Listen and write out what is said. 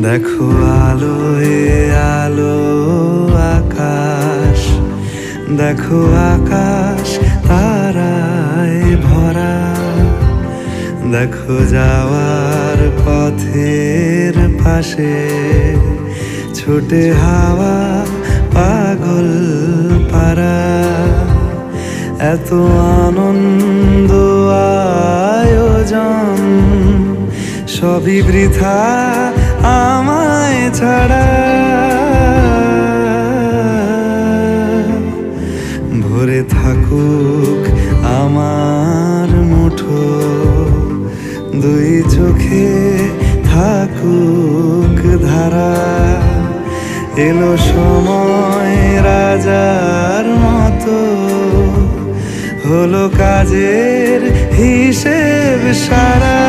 দেখো আলোয় আলো আকাশ, দেখো আকাশ তারায় ভরা। দেখো যাওয়ার পথের পাশে ছোটে হাওয়া পাগল পারা। এত আনন্দ আয়োজন সবই বৃথা আমায় ছাড়া। ভরে থাকুক আমার মুঠো, দুই চোখে থাকুক ধারা। এলো সময় রাজার মতো, হলো কাজের হিসেব সারা।